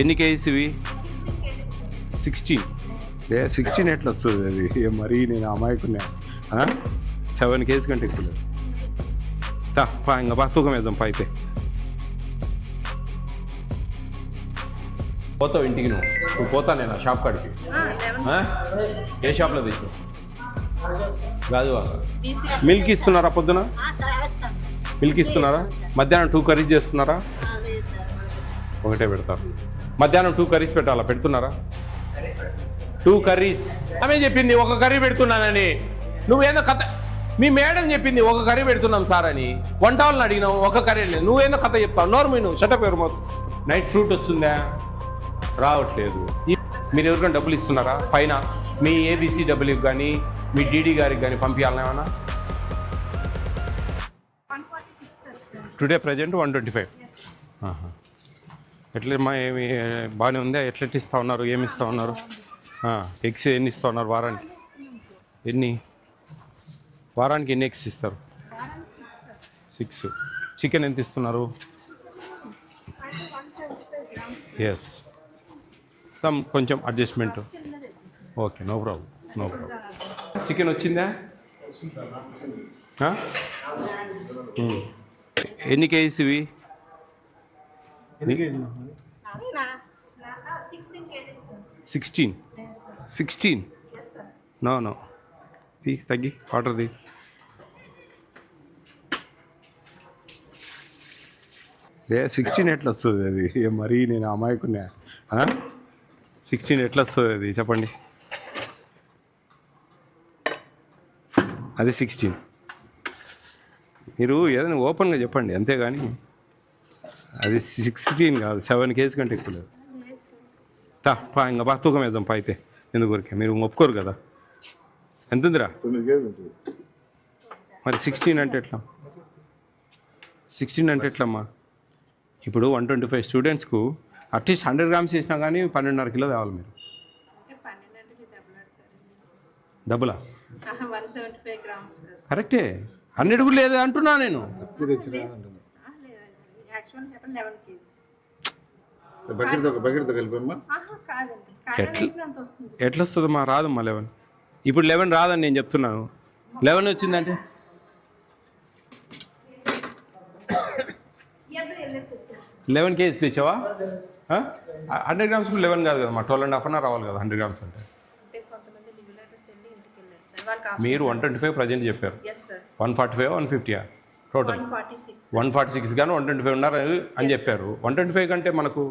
ఎన్ని కేజీస్ ఇవి? 16. 16 ఎట్లా వస్తుంది అది? మరీ నేను అమాయకున్నా. 7 కేజీస్ కంటే ఎక్కువ లేదు. ఇంకా బా తూకం వేద్దాం అయితే. పోతావు ఇంటికి? నువ్వు పోతా నేను షాప్ కాడికి. ఏ షాప్లో తెచ్చు? గాజువాక. మిల్క్ ఇస్తున్నారా పొద్దున? మిల్క్ ఇస్తున్నారా? మధ్యాహ్నం 2 కర్రీస్ చేస్తున్నారా? ఒకటే పెడతారు. మధ్యాహ్నం 2 కర్రీస్ పెట్టాలా? పెడుతున్నారా? 2 కర్రీస్. ఆమె చెప్పింది 1 కర్రీ పెడుతున్నానని. నువ్వేందో కథ, మీ మేడం చెప్పింది 1 కర్రీ పెడుతున్నాం సార్ అని. వంట వాళ్ళని అడిగినావు 1 కర్రీ అని. నువ్వేందో కథ చెప్తావు. నోరు నువ్వు షటప్ ఎవరు మొత్తం. నైట్ ఫ్రూట్ వస్తుందా? రావట్లేదు. మీరు ఎవరికైనా డబ్బులు ఇస్తున్నారా? పైన మీ ఏబీసీ డబ్బులకి కానీ మీ డీడీ గారికి కానీ పంపించాలన్నా ఏమన్నా? Today present 125. ఎట్లమ్మా? ఏమి బాగానే ఉందా? ఎట్లా ఇస్తూ ఉన్నారు? ఏమి ఇస్తూ ఉన్నారు? ఎగ్స్ ఎన్ని ఇస్తూ ఉన్నారు వారానికి? వారానికి ఎన్ని ఎగ్స్ ఇస్తారు? 6. చికెన్ ఎంత ఇస్తున్నారు? ఎస్, కొంచెం adjustment. Okay, no problem. Chicken వచ్చిందా? ఎన్ని కేజీస్ ఇవి? 16. నో తగ్గి వాటర్ది. ఏ 16 ఎట్లా వస్తుంది అది? మరీ నేను అమాయకున్నా. 16 ఎట్లా వస్తుంది అది? చెప్పండి. అది 16. మీరు ఏదైనా ఓపెన్గా చెప్పండి, అంతేగాని అది 16 కాదు. 7 కేజీ కంటే ఎక్కువ లేదు. ఇంకా బా తూకం వేద్దాం అయితే. ఎందుకు మీరు ఒప్పుకోరు కదా? ఎంత ఉందిరా? 9 కేజీ ఉంటుంది. మరి 16 అంటే ఎట్లా? 16 అంటే ఎట్లమ్మా? ఇప్పుడు 125 స్టూడెంట్స్కు అట్లీస్ట్ 100 గ్రామ్స్ వేసినా కానీ 12.5 కిలో తేవాలి మీరు. డబ్బులా? కరెక్టే. 100 కూడా లేదు అంటున్నా నేను. ఎట్లా వస్తుందమ్మా? రాదమ్మా 11. ఇప్పుడు 11 రాదని నేను చెప్తున్నాను. 11 వచ్చిందంటే 11 కేజీస్ తెచ్చావా? 100 గ్రామ్స్ 11 కాదు కదమ్మా. 12.5 అన్నా రావాలి కదా 100 గ్రామ్స్ అంటే. మీరు 125 ప్రజెంట్ చెప్పారు. 145 150 టోటల్ 146 కానీ 125 ఉన్నారు అని చెప్పారు. 125 కంటే మనకు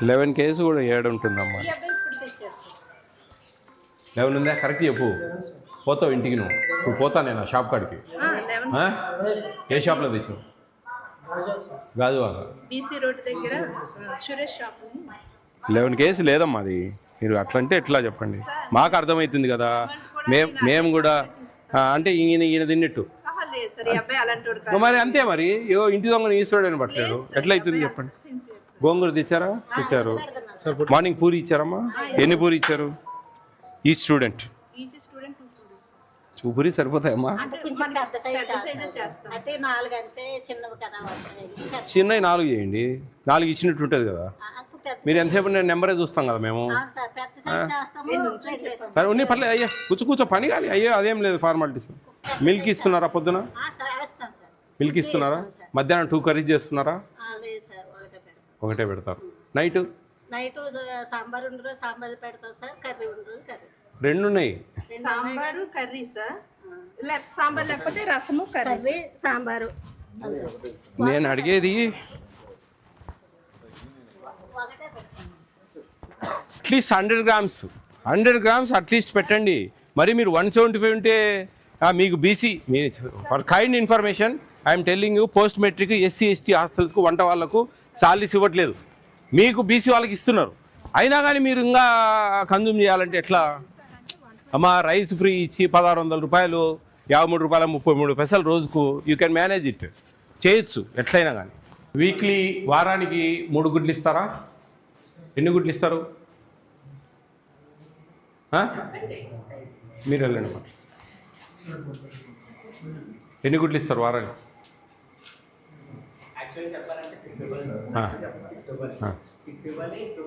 11 కేజీ కూడా ఏడు ఉంటుందమ్మా. 11 ఉందా? కరెక్ట్ చెప్పు. పోతావు ఇంటికి? నువ్వు పోతా నేను షాప్ కాడికి. ఏ షాప్లో తెచ్చావు? గాజువాక. 11 కేజీ లేదమ్మా అది. మీరు అట్లా అంటే ఎట్లా చెప్పండి? మాకు అర్థమవుతుంది కదా. మేము కూడా అంటే ఈయన తిన్నట్టు మరి అంతే. మరి ఇంటి దొంగ ఈశ్వరుడని పట్టలేదు ఎట్లా అవుతుంది చెప్పండి? గోంగూర తెచ్చారా? తెచ్చారు. మార్నింగ్ పూరి ఇచ్చారమ్మా? ఎన్ని పూరి ఇచ్చారు? ఈ స్టూడెంట్ 2 పూరి సరిపోతాయమ్మా? చిన్నవి 4 చేయండి. 4 ఇచ్చినట్టు ఉంటుంది కదా. మీరు ఎంతసేపు నేను నెంబరే చూస్తాం కదా మేము. సరే ఉన్ని పర్లేదు. అయ్యా కూర్చో పని కానీ. అయ్యో అదేం లేదు ఫార్మాలిటీస్. మిల్క్ ఇస్తున్నారా పొద్దున? మిల్క్ ఇస్తున్నారా? మధ్యాహ్నం 2 కర్రీస్ చేస్తున్నారా? ఒకటే పెడతారు. నైట్ రెండు ఉన్నాయి. Sambar curry sir. సాంబార్ లేకపోతే రసము కర్రీ సాంబారు. నేను అడిగేది అట్లీస్ట్ 100 గ్రామ్స్ అట్లీస్ట్ పెట్టండి. మరి మీరు 175 ఉంటే మీకు BC for kind information I'm telling you, post matric SC ST హాస్టల్స్కు వంట వాళ్ళకు సాలరీస్ ఇవ్వట్లేదు. మీకు బీసీ వాళ్ళకి ఇస్తున్నారు. అయినా కానీ మీరు ఇంకా కన్జ్యూమ్ చేయాలంటే ఎట్లా అమ్మా? రైస్ ఫ్రీ ఇచ్చి 1600 రూపాయలు, 53 రూపాయల 33 పైసలు రోజుకు యూ కెన్ మేనేజ్ ఇట్. చేయొచ్చు ఎట్లయినా కానీ. వీక్లీ వారానికి 3 గుడ్లు ఇస్తారా? ఎన్ని గుడ్లు ఇస్తారు? మీరు వెళ్ళండి. ఎన్ని గుడ్లు ఇస్తారు వారానికి? యాక్చువల్లీ చెప్పాలంటే 6 ఇవ్వాలి. 6 ఇవ్వాలి. 2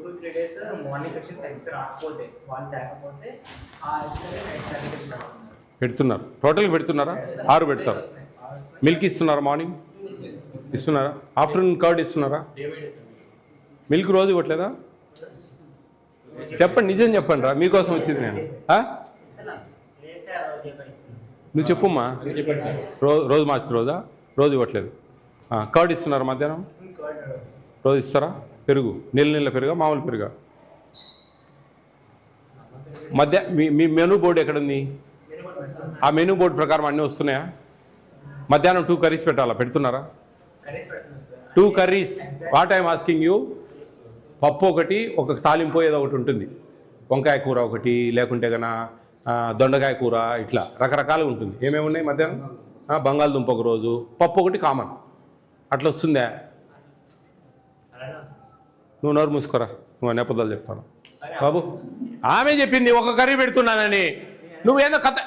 to 3 days morning section science రాకపోతే వాళ్ళు తేకపోతే ఆ పెడుతున్నారు. టోటల్గా పెడుతున్నారా? 6 పెడతారు. మిల్క్ ఇస్తున్నారా? మార్నింగ్ ఇస్తున్నారా? ఆఫ్టర్నూన్ కర్డ్ ఇస్తున్నారా? మిల్క్ రోజు ఇవ్వట్లేదా? చెప్పండి, నిజం చెప్పండి రా, మీకోసం వచ్చింది నేను. నువ్వు చెప్పుమ్మా. రోజు మార్చి రోజా? రోజు ఇవ్వట్లేదు. కర్డ్ ఇస్తున్నారా మధ్యాహ్నం? రోజు ఇస్తారా? పెరుగు నీళ్ళ పెరుగా మామూలు పెరుగా? మీ మెనూ బోర్డు ఎక్కడుంది? ఆ మెనూ బోర్డు ప్రకారం అన్నీ వస్తున్నాయా? మధ్యాహ్నం 2 కర్రీస్ పెట్టాలా? పెడుతున్నారా? 2 curries. What I'm asking you. పప్పు ఒకటి, ఒక తాలింపు ఏదో ఒకటి ఉంటుంది. వంకాయ కూర ఒకటి, లేకుంటే కన్నా దొండకాయ కూర, ఇట్లా రకరకాలుగా ఉంటుంది. ఏమేమి ఉన్నాయి మధ్యాహ్నం? బంగాళదుంప ఒక రోజు, పప్పు ఒకటి కామన్. అట్లా వస్తుందా? నువ్వు నోరు మూసుకోరా, నువ్వు నేపథ్యాలు చెప్తాను బాబు. ఆమె చెప్పింది ఒక కర్రీ పెడుతున్నానని, నువ్వేందో కథ.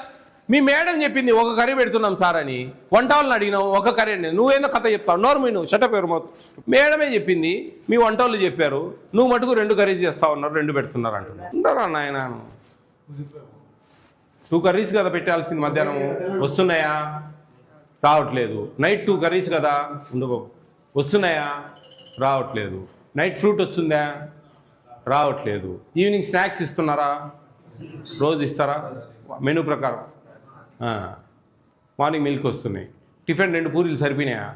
మీ మేడం చెప్పింది ఒక కర్రీ పెడుతున్నాం సార్ అని, వంట వాళ్ళని అడిగినావు ఒక కర్రీ అని, నువ్వేందో కథ చెప్తావు. నోరు మీ నువ్వు షటప్ ఎవరు మౌత్. మేడమే చెప్పింది, మీ వంట వాళ్ళు చెప్పారు, నువ్వు మటుకు 2 కర్రీస్ చేస్తా ఉన్నారు, 2 పెడుతున్నారు అంటున్నారు. ఉండరా నాయన, 2 కర్రీస్ కదా పెట్టాల్సింది. మధ్యాహ్నం వస్తున్నాయా? రావట్లేదు. నైట్ 2 కర్రీస్ కదా ఉండవు, వస్తున్నాయా? రావట్లేదు. నైట్ ఫ్రూట్ వస్తుందా? రావట్లేదు. ఈవినింగ్ స్నాక్స్ ఇస్తున్నారా? రోజు ఇస్తారా మెనూ ప్రకారం? మార్నింగ్ మిల్క్ వస్తున్నాయి. టిఫిన్ 2 పూరీలు సరిపోయినాయా?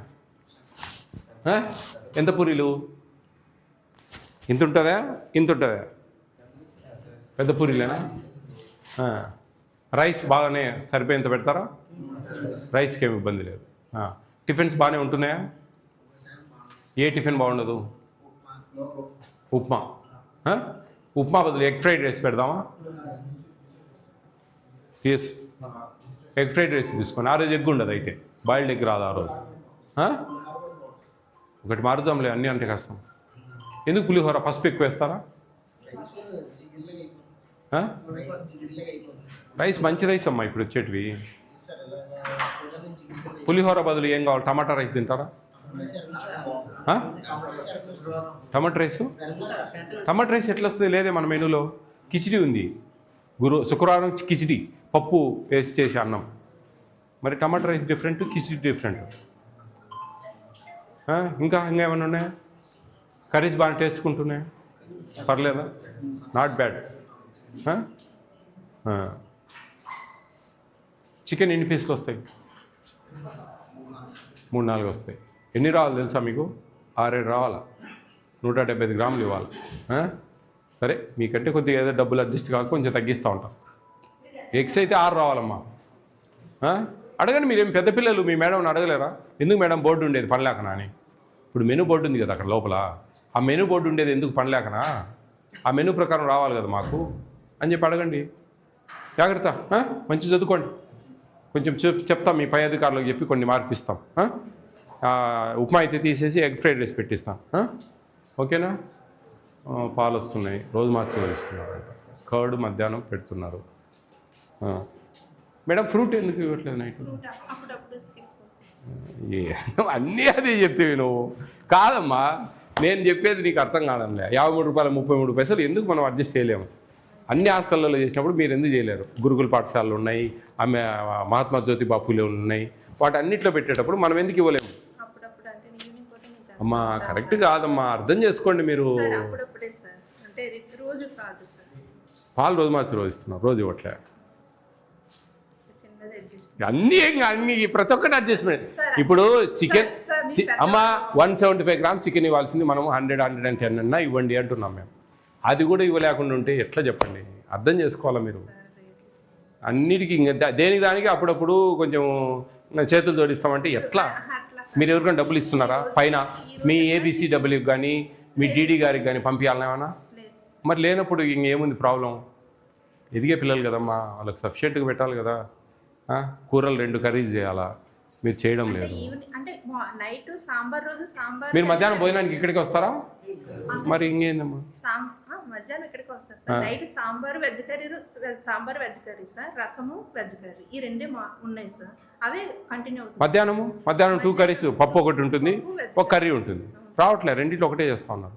ఎంత పూరీలు? ఇంత ఉంటుందా? ఇంత ఉంటుందా? పెద్ద పూరీలేనా? రైస్ బాగానే సరిపోయేంత పెడతారా? రైస్కి ఏమి ఇబ్బంది లేదు. టిఫిన్స్ బాగానే ఉంటున్నాయా? ఏ టిఫిన్ బాగుండదు? ఉప్మా. ఉప్మా బదులు ఎగ్ ఫ్రైడ్ రైస్ పెడదామా? ఎస్, ఎగ్ ఫ్రైడ్ రైస్ తీసుకొని. ఆ రోజు ఎగ్ ఉండదు, అయితే బాయిల్డ్ ఎగ్ రాదు ఆ రోజు. ఒకటి మారుద్దాంలే, అన్నీ అంటే కష్టం. ఎందుకు పులిహోర పసుపు ఎక్కువ వేస్తారా? రైస్ మంచి రైస్ అమ్మా ఇప్పుడు వచ్చేటివి. పులిహోర బదులు ఏం కావాలి? టమాటా రైస్ తింటారా? టమాటా రైస్? టమాటా రైస్ ఎట్లా వస్తుంది? లేదే మన మెనూలో. కిచిడి ఉంది, శుక్రవారం కిచిడి, పప్పు వేసి చేసి అన్నం. మరి టమాటా రైస్ డిఫరెంట్, కిచిడి డిఫరెంట్. ఇంకా ఏమైనా ఉన్నాయా? కర్రీస్ బాగా టేస్ట్కుంటున్నాయా? పర్లేదా? Not bad. చికెన్ ఎన్ని పీసులు వస్తాయి? 3-4 వస్తాయి. ఎన్ని రావాలి తెలుసా మీకు? 6-7 రావాలా? 175 గ్రాములు ఇవ్వాలి. సరే, మీకంటే కొద్దిగా ఏదో డబ్బులు అడ్జస్ట్ కాక కొంచెం తగ్గిస్తూ ఉంటాం. ఎగ్స్ అయితే 6 రావాలమ్మా. అడగండి, మీరేం పెద్ద పిల్లలు, మీ మేడంని అడగలేరా? ఎందుకు మేడం బోర్డు ఉండేది పనిలేకనా అని? ఇప్పుడు మెనూ బోర్డు ఉంది కదా అక్కడ లోపల, ఆ మెనూ బోర్డు ఉండేది ఎందుకు పనిలేకనా? ఆ మెనూ ప్రకారం రావాలి కదా మాకు అని చెప్పి అడగండి. జాగ్రత్త, మంచి చదువుకోండి. కొంచెం చెప్తాం మీ పై అధికారులకు చెప్పి కొన్ని మార్పిస్తాం. ఉప్మా అయితే తీసేసి ఎగ్ ఫ్రైడ్ రైస్ పెట్టిస్తాం. ఓకేనా? పాలు వస్తున్నాయి, రోజు మార్చి ఇస్తున్నారు. కర్డ్ మధ్యాహ్నం పెడుతున్నారు. మేడం ఫ్రూట్ ఎందుకు ఇవ్వట్లేదు నైట్? అన్నీ అదే చెప్తేవి నువ్వు. కాదమ్మా, నేను చెప్పేది నీకు అర్థం కాదంలే. 53 రూపాయలు 33 పైసలు ఎందుకు మనం అడ్జస్ట్ చేయలేము? అన్ని హాస్టల్లో చేసినప్పుడు మీరు ఎందుకు చేయలేరు? గురుకుల పాఠశాలలు ఉన్నాయి, ఆమె మహాత్మా జ్యోతిబా ఫూలే ఉన్నాయి, వాటి అన్నిట్లో పెట్టేటప్పుడు మనం ఎందుకు ఇవ్వలేము? అమ్మా కరెక్ట్ కాదమ్మా, అర్థం చేసుకోండి మీరు. పాలు రోజు మార్చి రోజు ఇస్తున్నారు, రోజు ఇవ్వట్లే. అన్నీ ప్రతి ఒక్కటి అడ్జస్ట్మెంట్. ఇప్పుడు చికెన్ అమ్మా 175 గ్రామ్స్ చికెన్ ఇవ్వాల్సింది మనం 100-110 అన్నా ఇవ్వండి అంటున్నాం మేము. అది కూడా ఇవ్వలేకుండా ఉంటే ఎట్లా చెప్పండి? అర్థం చేసుకోవాలా మీరు. అన్నిటికీ ఇంకా దేనికి దానికి అప్పుడప్పుడు కొంచెం చేతులు జోడిస్తామంటే ఎట్లా? మీరు ఎవరికైనా డబ్బులు ఇస్తున్నారా? పైన మీ ABCWకి కానీ మీ DD గారికి కానీ పంపించాలన్నా ఏమన్నా? మరి లేనప్పుడు ఇంకేముంది ప్రాబ్లం? ఎదిగే పిల్లలు కదమ్మా, వాళ్ళకి సఫిషియెంట్గా పెట్టాలి కదా. కూరలు 2 కర్రీస్ చేయాలా? మీరు చేయడం లేదు. మీరు మధ్యాహ్నం భోజనానికి ఇక్కడికి వస్తారా? మరి ఇంకేందమ్మా? మధ్యాహ్నం ఇక్కడికి వస్తారు sir. Night sambar veg curry sir, రసము వెజ్ కర్రీ, ఈ రెండే ఉన్నాయి సార్. అదే కంటిన్యూ అవుతుంది. మధ్యాహ్నం 2 కర్రీస్, పప్పు ఒకటి ఉంటుంది, ఒక కర్రీ ఉంటుంది. రావట్లే, రెండిట్లో ఒకటే చేస్తూ ఉన్నారు.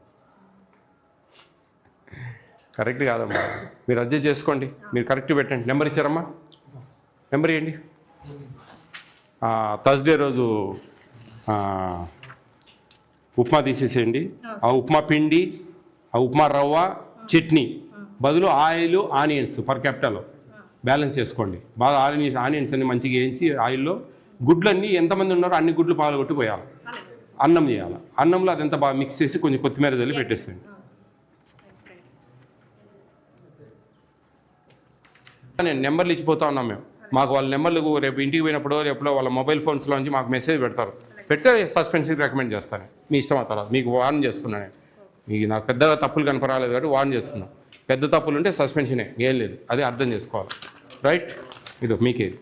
కరెక్ట్ కాదమ్మా, మీరు అడ్జస్ట్ చేసుకోండి. మీరు కరెక్ట్ పెట్టండి. నెంబర్ ఇచ్చారమ్మా, నెంబర్ ఇవ్వండి. థర్స్డే రోజు ఉప్మా తీసేసేయండి. ఆ ఉప్మా పిండి, ఆ ఉప్మా రవ్వ, చట్నీ బదులు oil, onions per capital balance చేసుకోండి. బాగా ఆనియన్స్ అన్ని మంచిగా వేయించి ఆయిల్లో గుడ్లన్నీ ఎంతమంది ఉన్నారో అన్ని గుడ్లు పాల్గొట్టి పోయాలి. అన్నం చేయాలి. అన్నంలో అదంతా బాగా మిక్స్ చేసి కొంచెం కొత్తిమీర చల్లి పెట్టేసేయండి. నేను నెంబర్లు ఇచ్చిపోతా ఉన్నాం మేము. మాకు వాళ్ళ నెంబర్లు రేపు ఇంటికి పోయినప్పుడు రేపులో వాళ్ళ మొబైల్ ఫోన్స్లో నుంచి మాకు మెసేజ్ పెడతారు. పెట్టే సస్పెన్షన్కి రికమెండ్ చేస్తాను. మీ ఇష్టం. ఆ తర్వాత మీకు వార్న్ చేస్తున్నాను. మీకు నాకు పెద్దగా తప్పులు కనపరాలేదు కాబట్టి వార్న్ చేస్తున్నాను. పెద్ద తప్పులు ఉంటే సస్పెన్షనే, ఏం లేదు. అది అర్థం చేసుకోవాలి. రైట్? ఇది మీకేది.